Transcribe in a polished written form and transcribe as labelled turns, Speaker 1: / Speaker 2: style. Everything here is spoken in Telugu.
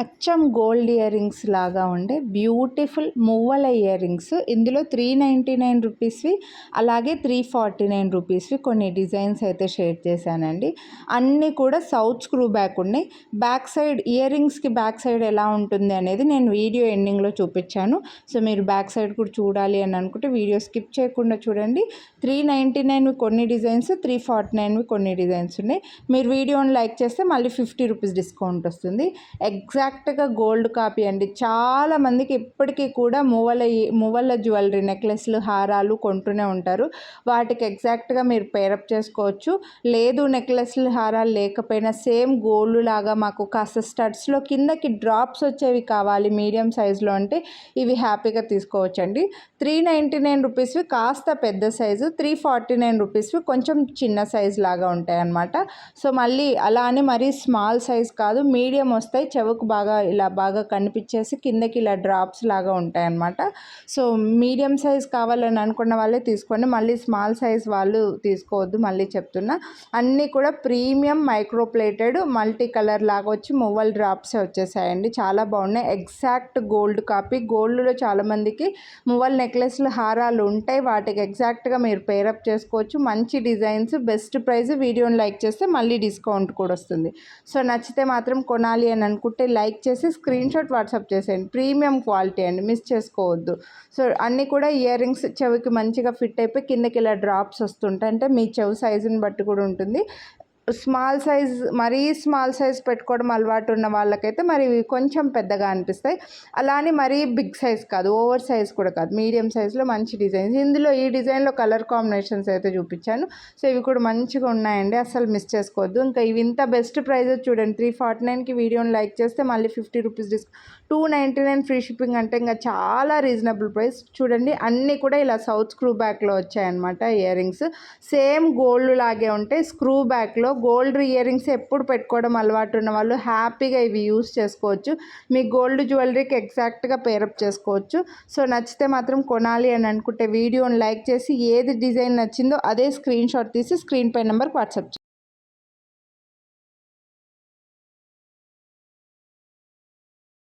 Speaker 1: అచ్చం గోల్డ్ ఇయర్ రింగ్స్ లాగా ఉండే బ్యూటిఫుల్ మువ్వల ఇయర్ రింగ్స్. ఇందులో 399 రూపీస్వి అలాగే 349 రూపీస్వి కొన్ని డిజైన్స్ అయితే షేర్ చేశానండి. అన్నీ కూడా సౌత్ స్క్రూ బ్యాక్ ఉన్నాయి. బ్యాక్ సైడ్ ఇయర్ రింగ్స్కి బ్యాక్ సైడ్ ఎలా ఉంటుంది అనేది నేను వీడియో ఎండింగ్లో చూపించాను. సో మీరు బ్యాక్ సైడ్ కూడా చూడాలి అని అనుకుంటే వీడియో స్కిప్ చేయకుండా చూడండి. 399వి కొన్ని డిజైన్స్, 349వి కొన్ని డిజైన్స్ ఉన్నాయి. మీరు వీడియోని లైక్ చేస్తే మళ్ళీ 50 రూపీస్ డిస్కౌంట్ వస్తుంది. ఎగ్జాక్ట్గా గోల్డ్ కాపీ అండి. చాలామందికి ఇప్పటికీ కూడా మువ్వల జ్యువెలరీ నెక్లెస్లు, హారాలు కొంటూనే ఉంటారు. వాటికి ఎగ్జాక్ట్గా మీరు పేరప్ చేసుకోవచ్చు. లేదు నెక్లెస్లు, హారాలు లేకపోయినా సేమ్ గోల్డ్ లాగా మాకు కాస్త స్టడ్స్లో కిందకి డ్రాప్స్ వచ్చేవి కావాలి మీడియం సైజులో అంటే ఇవి హ్యాపీగా తీసుకోవచ్చండి. 399 రూపీస్వి కాస్త పెద్ద సైజు, 349 రూపీస్వి కొంచెం చిన్న సైజు లాగా ఉంటాయి అన్నమాట. సో మళ్ళీ అలా అని మరీ స్మాల్ సైజ్ కాదు, మీడియం వస్తాయి. చెవుకు బాగా కనిపించేసి కిందకి ఇలా డ్రాప్స్ లాగా ఉంటాయన్నమాట. సో మీడియం సైజ్ కావాలని అనుకున్న వాళ్ళే తీసుకోండి, మళ్ళీ స్మాల్ సైజ్ వాళ్ళు తీసుకోవద్దు. మళ్ళీ చెప్తున్నా, అన్నీ కూడా premium micro plated multi colour లాగా వచ్చి మువ్వల్ డ్రాప్స్ వచ్చేసాయండి. చాలా బాగున్నాయి. Exact gold copy. గోల్డ్లో చాలామందికి మువ్వల్ నెక్లెస్లు, హారాలు ఉంటాయి. వాటికి ఎగ్జాక్ట్గా మీరు పేరప్ చేసుకోవచ్చు. మంచి డిజైన్స్, బెస్ట్ ప్రైస్. వీడియోని లైక్ చేస్తే మళ్ళీ డిస్కౌంట్ కూడా వస్తుంది. సో నచ్చితే మాత్రం కొనాలి అని అనుకుంటే లైక్ చేసి స్క్రీన్ షాట్ వాట్సాప్ చేసేయండి. ప్రీమియం క్వాలిటీ అండి, మిస్ చేసుకోవద్దు. సో అన్నీ కూడా ఇయర్ రింగ్స్ చెవికి మంచిగా ఫిట్ అయిపోయి కిందకి ఇలా డ్రాప్స్ వస్తుంటాయి. అంటే మీ చెవి సైజుని బట్టి కూడా ఉంటుంది. స్మాల్ సైజ్, మరీ స్మాల్ సైజ్ పెట్టుకోవడం అలవాటు ఉన్న వాళ్ళకైతే మరి కొంచెం పెద్దగా అనిపిస్తాయి. అలానే మరీ బిగ్ సైజ్ కాదు, ఓవర్ సైజ్ కూడా కాదు, మీడియం సైజులో మంచి డిజైన్స్. ఇందులో ఈ డిజైన్లో కలర్ కాంబినేషన్స్ అయితే చూపించాను. సో ఇవి కూడా మంచిగా ఉన్నాయండి, అసలు మిస్ చేసుకోవద్దు. ఇంకా ఇవి ఇంత బెస్ట్ ప్రైస్ చూడండి. 349కి వీడియోని లైక్ చేస్తే మళ్ళీ 50 రూపీస్ డిస్కౌంట్, 299 ఫ్రీ షిప్పింగ్ అంటే ఇంకా చాలా రీజనబుల్ ప్రైస్. చూడండి అన్నీ కూడా ఇలా సౌత్ స్క్రూ బ్యాక్లో వచ్చాయన్నమాట ఇయర్ రింగ్స్. సేమ్ గోల్డ్ లాగే ఉంటాయి. స్క్రూ బ్యాక్లో గోల్డ్ ఇయర్ రింగ్స్ ఎప్పుడు పెట్టుకోవడం అలవాటు ఉన్న వాళ్ళు హ్యాపీగా ఇవి యూస్ చేసుకోవచ్చు. మీ గోల్డ్ జ్యువెలరీకి ఎగ్జాక్ట్గా పేరప్ చేసుకోవచ్చు. సో నచ్చితే మాత్రం కొనాలి అని అనుకుంటే వీడియోని లైక్ చేసి ఏది డిజైన్ నచ్చిందో అదే స్క్రీన్ షాట్ తీసి స్క్రీన్ పై నెంబర్కి వాట్సాప్